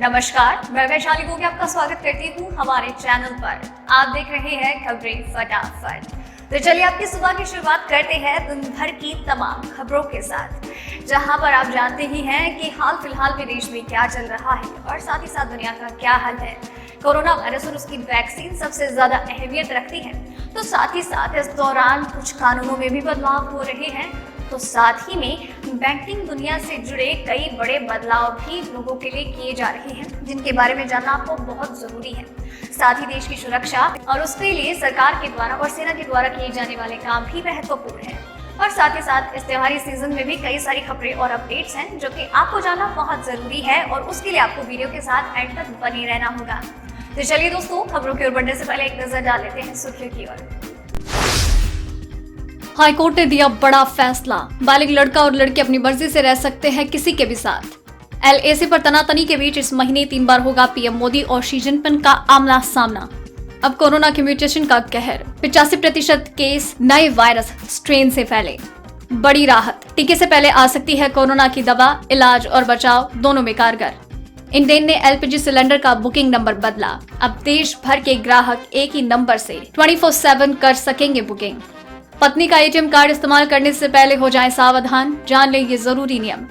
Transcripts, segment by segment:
नमस्कार, मैं वैशाली गोगी आपका स्वागत करती हूँ हमारे चैनल पर। आप देख रहे हैं खबरें फटाफट। तो चलिए आपकी सुबह की शुरुआत करते हैं दिन भर की तमाम खबरों के साथ, जहां पर आप जानते ही हैं कि हाल फिलहाल में देश में क्या चल रहा है और साथ ही साथ दुनिया का क्या हाल है। कोरोना वायरस और उसकी वैक्सीन सबसे ज्यादा अहमियत रखती है, तो साथ ही साथ इस दौरान कुछ कानूनों में भी बदलाव हो रहे हैं। तो साथ ही में बैंकिंग दुनिया से जुड़े कई बड़े बदलाव भी लोगों के लिए किए जा रहे हैं, जिनके बारे में जानना आपको बहुत जरूरी है। साथ ही देश की सुरक्षा और उसके लिए सरकार के द्वारा और सेना के द्वारा किए जाने वाले काम भी महत्वपूर्ण है। और साथ ही साथ इस त्योहारी सीजन में भी कई सारी खबरें और अपडेट्स हैं जो कि आपको जानना बहुत जरूरी है, और उसके लिए आपको वीडियो के साथ एंड तक बने रहना होगा। तो चलिए दोस्तों, खबरों की ओर बढ़ने से पहले एक नजर डाल लेते हैं सुर्खियों की ओर। हाईकोर्ट ने दिया बड़ा फैसला, बालिग लड़का और लड़की अपनी मर्जी से रह सकते हैं किसी के भी साथ। एलएसी पर तनातनी के बीच इस महीने 3 बार होगा पीएम मोदी और शी जिनपिंग का आमना सामना। अब कोरोना के म्यूटेशन का कहर, 85% केस नए वायरस स्ट्रेन से फैले। बड़ी राहत, टीके से पहले आ सकती है कोरोना की दवा, इलाज और बचाव दोनों में कारगर। इंडेन ने एलपीजी सिलेंडर का बुकिंग नंबर बदला, अब देश भर के ग्राहक एक ही नंबर से 24/7 कर सकेंगे बुकिंग। पत्नी का एटीएम कार्ड इस्तेमाल करने से पहले हो जाएं सावधान, जान लें ये जरूरी नियम।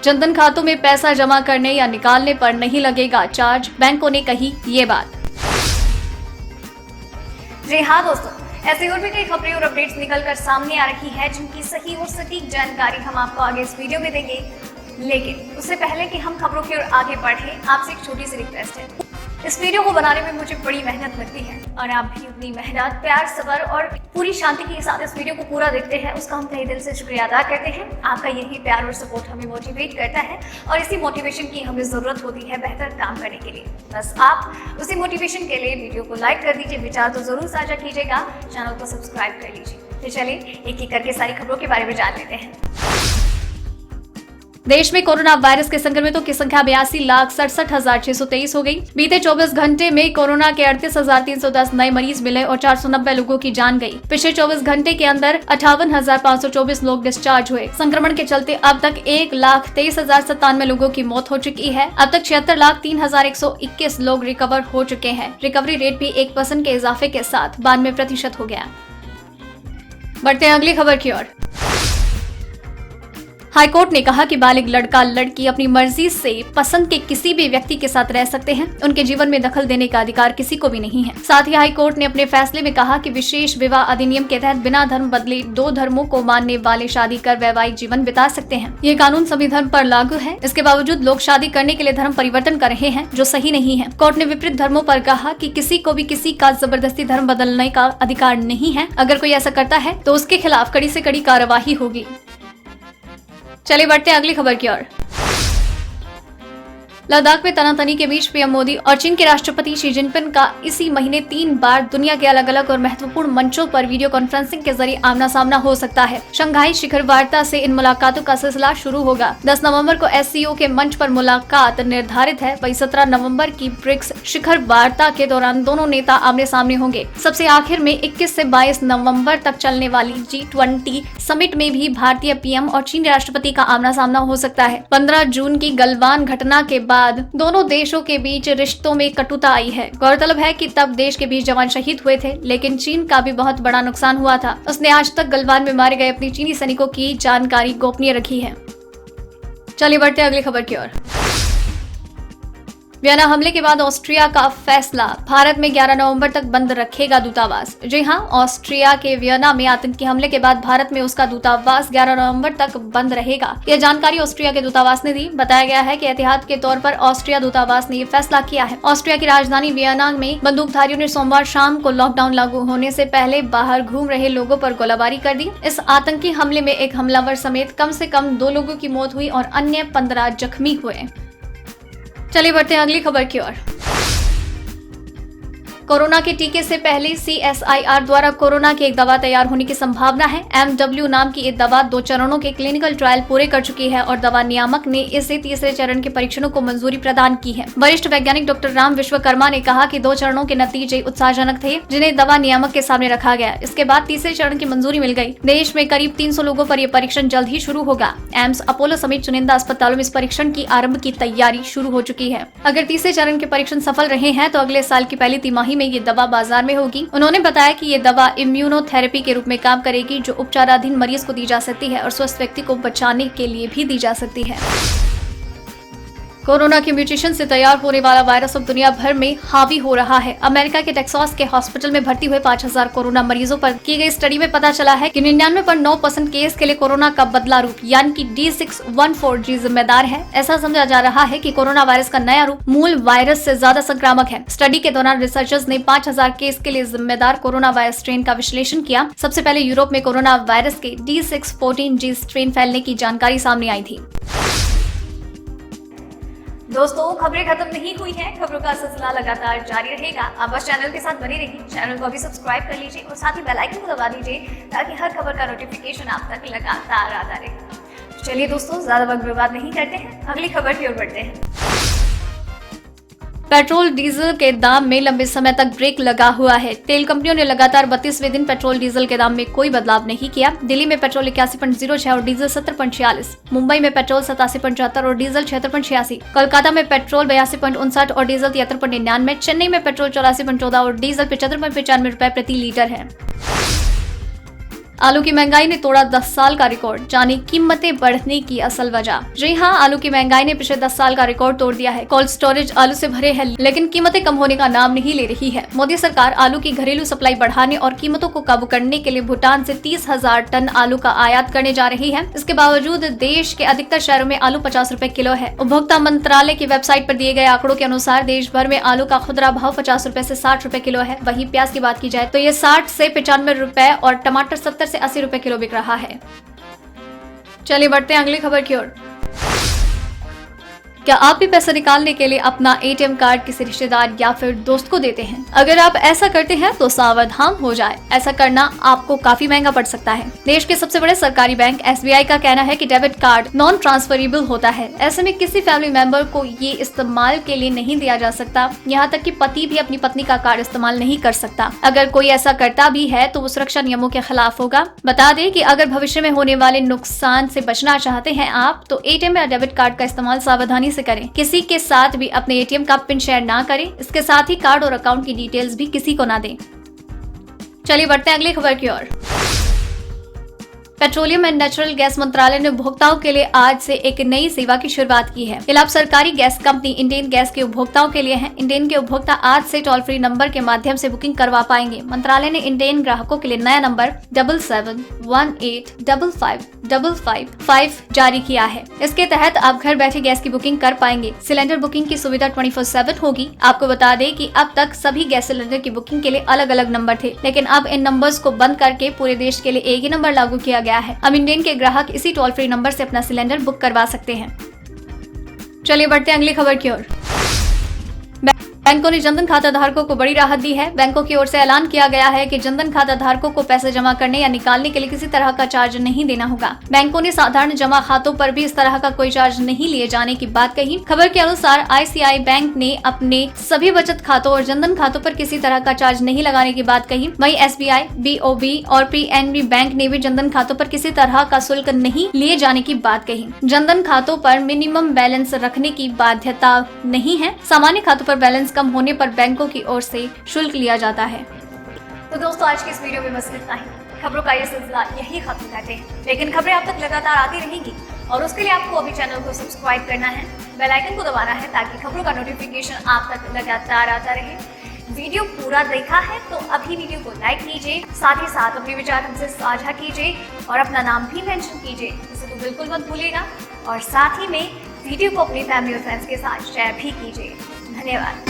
जनधन खातों में पैसा जमा करने या निकालने पर नहीं लगेगा चार्ज, बैंकों ने कही ये बात। जी हाँ दोस्तों, ऐसे और भी कई खबरें और अपडेट्स निकल कर सामने आ रही है, जिनकी सही और सटीक जानकारी हम आपको आगे इस वीडियो में देंगे। लेकिन उससे पहले कि हम खबरों की ओर आगे बढ़े, आपसे एक छोटी सी रिक्वेस्ट है। इस वीडियो को बनाने में मुझे बड़ी मेहनत लगती है, और आप भी अपनी मेहनत, प्यार, सब्र और पूरी शांति के साथ इस वीडियो को पूरा देखते हैं, उसका हम तहे दिल से शुक्रिया अदा करते हैं। आपका यही प्यार और सपोर्ट हमें मोटिवेट करता है, और इसी मोटिवेशन की हमें जरूरत होती है बेहतर काम करने के लिए। बस आप उसी मोटिवेशन के लिए वीडियो को लाइक कर दीजिए, विचार तो जरूर साझा कीजिएगा, चैनल को सब्सक्राइब कर लीजिए। तो चलिए एक एक करके सारी खबरों के बारे में जान लेते हैं। देश में कोरोना वायरस के संक्रमितों की संख्या 82,67,623 हो गई। बीते 24 घंटे में कोरोना के 38,310 नए मरीज मिले और 490 लोगों की जान गई। पिछले 24 घंटे के अंदर 58,524 लोग डिस्चार्ज हुए। संक्रमण के चलते अब तक 1,23,097 लोगों की मौत हो चुकी है। अब तक 76,03,121 लोग रिकवर हो चुके हैं। रिकवरी रेट भी 1% के इजाफे के साथ 92% हो गया। बढ़ते हैं अगली खबर की ओर। हाईकोर्ट ने कहा कि बालिग लड़का लड़की अपनी मर्जी से पसंद के किसी भी व्यक्ति के साथ रह सकते हैं। उनके जीवन में दखल देने का अधिकार किसी को भी नहीं है। साथ ही हाईकोर्ट ने अपने फैसले में कहा कि विशेष विवाह अधिनियम के तहत बिना धर्म बदले 2 धर्मों को मानने वाले शादी कर वैवाहिक जीवन बिता सकते हैं। ये कानून सभी धर्म पर लागू है। इसके बावजूद लोग शादी करने के लिए धर्म परिवर्तन कर रहे हैं, जो सही नहीं है। कोर्ट ने विपरीत धर्मों पर कहा कि किसी को भी किसी का जबरदस्ती धर्म बदलने का अधिकार नहीं है। अगर कोई ऐसा करता है तो उसके खिलाफ कड़ी से कड़ी कार्रवाई होगी। चलिए बढ़ते हैं अगली खबर की ओर। लद्दाख में तनातनी के बीच पीएम मोदी और चीन के राष्ट्रपति शी जिनपिंग का इसी महीने 3 बार दुनिया के अलग अलग और महत्वपूर्ण मंचों पर वीडियो कॉन्फ्रेंसिंग के जरिए आमना सामना हो सकता है। शंघाई शिखर वार्ता से इन मुलाकातों का सिलसिला शुरू होगा। 10 नवंबर को एससीओ के मंच पर मुलाकात निर्धारित है। वही 17 नवंबर की ब्रिक्स शिखर वार्ता के दौरान दोनों नेता आमने सामने होंगे। सबसे आखिर में 21 से 22 नवम्बर तक चलने वाली G20 समिट में भी भारतीय पीएम और चीनी राष्ट्रपति का आमना सामना हो सकता है। 15 जून की गलवान घटना के बाद दोनों देशों के बीच रिश्तों में कटुता आई है। गौरतलब है कि तब देश के 20 जवान शहीद हुए थे, लेकिन चीन का भी बहुत बड़ा नुकसान हुआ था। उसने आज तक गलवान में मारे गए अपने चीनी सैनिकों की जानकारी गोपनीय रखी है। चलिए बढ़ते अगली खबर की ओर। वियना हमले के बाद ऑस्ट्रिया का फैसला, भारत में 11 नवंबर तक बंद रखेगा दूतावास। जी हां, ऑस्ट्रिया के वियना में आतंकी हमले के बाद भारत में उसका दूतावास 11 नवंबर तक बंद रहेगा। यह जानकारी ऑस्ट्रिया के दूतावास ने दी। बताया गया है कि एहतियात के तौर पर ऑस्ट्रिया दूतावास ने यह फैसला किया है। ऑस्ट्रिया की राजधानी वियना में बंदूकधारियों ने सोमवार शाम को लॉकडाउन लागू होने से पहले बाहर घूम रहे लोगों पर गोलाबारी कर दी। इस आतंकी हमले में एक हमलावर समेत कम से कम 2 लोगों की मौत हुई और अन्य 15 जख्मी हुए। चलिए बढ़ते हैं अगली खबर की ओर। कोरोना के टीके से पहले CSIR द्वारा कोरोना की एक दवा तैयार होने की संभावना है। MW नाम की एक दवा 2 चरणों के क्लिनिकल ट्रायल पूरे कर चुकी है और दवा नियामक ने इसे तीसरे चरण के परीक्षणों को मंजूरी प्रदान की है। वरिष्ठ वैज्ञानिक डॉक्टर राम विश्वकर्मा ने कहा कि 2 चरणों के नतीजे उत्साहजनक थे, जिन्हें दवा नियामक के सामने रखा गया। इसके बाद तीसरे चरण की मंजूरी मिल गई। देश में करीब 300 लोगों पर यह परीक्षण जल्द ही शुरू होगा। एम्स, अपोलो समेत चुनिंदा अस्पतालों में इस परीक्षण की आरंभ की तैयारी शुरू हो चुकी है। अगर तीसरे चरण के परीक्षण सफल रहे हैं तो अगले साल की पहली तिमाही में ये दवा बाजार में होगी। उन्होंने बताया कि ये दवा इम्यूनोथेरेपी के रूप में काम करेगी, जो उपचाराधीन मरीज को दी जा सकती है और स्वस्थ व्यक्ति को बचाने के लिए भी दी जा सकती है। कोरोना के म्यूटेशन से तैयार होने वाला वायरस अब दुनिया भर में हावी हो रहा है। अमेरिका के टेक्सास के हॉस्पिटल में भर्ती हुए 5000 कोरोना मरीजों पर की गई स्टडी में पता चला है कि 99.9% केस के लिए कोरोना का बदला रूप यानी कि D614G जिम्मेदार है। ऐसा समझा जा रहा है कि कोरोना वायरस का नया रूप मूल वायरस से ज्यादा संक्रामक है। स्टडी के दौरान रिसर्चर्स ने 5000 केस के लिए जिम्मेदार कोरोना वायरस स्ट्रेन का विश्लेषण किया। सबसे पहले यूरोप में कोरोना वायरस के D614G स्ट्रेन फैलने की जानकारी सामने आई थी। दोस्तों, खबरें खत्म नहीं हुई हैं, खबरों का सिलसिला लगातार जारी रहेगा। आप बस चैनल के साथ बने रहिए, चैनल को अभी सब्सक्राइब कर लीजिए और साथ ही बेल आइकन को दबा दीजिए ताकि हर खबर का नोटिफिकेशन आप तक लगातार आता रहे। चलिए दोस्तों, ज्यादा वक्त बर्बाद नहीं करते हैं, अगली खबर की ओर बढ़ते हैं। पेट्रोल डीजल के दाम में लंबे समय तक ब्रेक लगा हुआ है। तेल कंपनियों ने लगातार 32वें दिन पेट्रोल डीजल के दाम में कोई बदलाव नहीं किया। दिल्ली में पेट्रोल 81.06 और डीजल 70.46, मुंबई में पेट्रोल 87.74 और डीजल 76.86, कोलकाता में पेट्रोल 82.59 और डीजल 73.99, चेन्नई में पेट्रोल 84.14 और डीजल 75.95 रुपए प्रति लीटर है। आलू की महंगाई ने तोड़ा 10 साल का रिकॉर्ड, जाने कीमतें बढ़ने की असल वजह। जी हां, आलू की महंगाई ने पिछले 10 साल का रिकॉर्ड तोड़ दिया है। कोल्ड स्टोरेज आलू से भरे हैं, लेकिन कीमतें कम होने का नाम नहीं ले रही है। मोदी सरकार आलू की घरेलू सप्लाई बढ़ाने और कीमतों को काबू करने के लिए भूटान से 30,000 टन आलू का आयात करने जा रही है। इसके बावजूद देश के अधिकतर शहरों में आलू 50 रुपए किलो है। उपभोक्ता मंत्रालय की वेबसाइट पर दिए गए आंकड़ों के अनुसार देश भर में आलू का खुदरा भाव 50 रुपए से 60 रुपए किलो है। वहीं प्याज की बात की जाए तो ये 60 से 95 रुपए और टमाटर 70 से 80 रुपए किलो बिक रहा है। चलिए बढ़ते हैं अगली खबर की ओर। क्या आप भी पैसा निकालने के लिए अपना ATM कार्ड किसी रिश्तेदार या फिर दोस्त को देते हैं? अगर आप ऐसा करते हैं तो सावधान हो जाए, ऐसा करना आपको काफी महंगा पड़ सकता है। देश के सबसे बड़े सरकारी बैंक SBI का कहना है कि डेबिट कार्ड नॉन ट्रांसफरेबल होता है। ऐसे में किसी फैमिली मेंबर को ये इस्तेमाल के लिए नहीं दिया जा सकता। यहाँ तक कि पति भी अपनी पत्नी का कार्ड इस्तेमाल नहीं कर सकता। अगर कोई ऐसा करता भी है तो वो सुरक्षा नियमों के खिलाफ होगा। बता दें कि अगर भविष्य में होने वाले नुकसान से बचना चाहते हैं आप, तो ATM या डेबिट कार्ड का इस्तेमाल सावधानी से करें। किसी के साथ भी अपने ATM का पिन शेयर ना करें। इसके साथ ही कार्ड और अकाउंट की डिटेल्स भी किसी को ना दें। चलिए बढ़ते हैं अगली खबर की ओर। पेट्रोलियम एंड नेचुरल गैस मंत्रालय ने उपभोक्ताओं के लिए आज से एक नई सेवा की शुरुआत की है। ये लाभ सरकारी गैस कंपनी इंडेन गैस के उपभोक्ताओं के लिए है। इंडेन के उपभोक्ता आज से टोल फ्री नंबर के माध्यम से बुकिंग करवा पाएंगे। मंत्रालय ने इंडेन ग्राहकों के लिए नया नंबर 7718555555 जारी किया है। इसके तहत आप घर बैठे गैस की बुकिंग कर पाएंगे। सिलेंडर बुकिंग की सुविधा 24/7 होगी। आपको बता दें कि अब तक सभी गैस सिलेंडर की बुकिंग के लिए अलग अलग नंबर थे, लेकिन अब इन नंबर्स को बंद करके पूरे देश के लिए एक ही नंबर लागू किया गया है। अब इंडेन के ग्राहक इसी टोल फ्री नंबर से अपना सिलेंडर बुक करवा सकते हैं। चलिए बढ़ते हैं अगली खबर की ओर। बैंकों ने जनधन खाता धारकों को बड़ी राहत दी है। बैंकों की ओर से ऐलान किया गया है कि जनधन खाता धारकों को पैसे जमा करने या निकालने के लिए किसी तरह का चार्ज नहीं देना होगा। बैंकों ने साधारण जमा खातों पर भी इस तरह का कोई चार्ज नहीं लिए जाने की बात कही। खबर के अनुसार ICICI बैंक ने अपने सभी बचत खातों और जनधन खातों पर किसी तरह का चार्ज नहीं लगाने की बात कही। वहीं SBI, BOB और PNB बैंक ने भी जनधन खातों पर किसी तरह का शुल्क नहीं लिए जाने की बात कही। जनधन खातों पर मिनिमम बैलेंस रखने की बाध्यता नहीं है। सामान्य खातों पर बैलेंस कम होने पर बैंकों की ओर से शुल्क लिया जाता है। तो दोस्तों, आज की इस वीडियो में बस इतना ही। खबरों का ये सिलसिला यही खत्म करते हैं, लेकिन खबरें आप तक लगातार आती रहेंगी और उसके लिए आपको अभी चैनल को सब्सक्राइब करना है, बेल आइकन को दबाना है ताकि खबरों का नोटिफिकेशन आप तक लगातार आता रहे। वीडियो पूरा देखा है तो अभी वीडियो को लाइक कीजिए, साथ ही साथ अपने विचार हमसे साझा कीजिए और अपना नाम भी मेंशन कीजिए, इसे तो बिल्कुल मत भूलिएगा। और साथ ही में वीडियो को अपनी फैमिली और फ्रेंड्स के साथ शेयर भी कीजिए। धन्यवाद।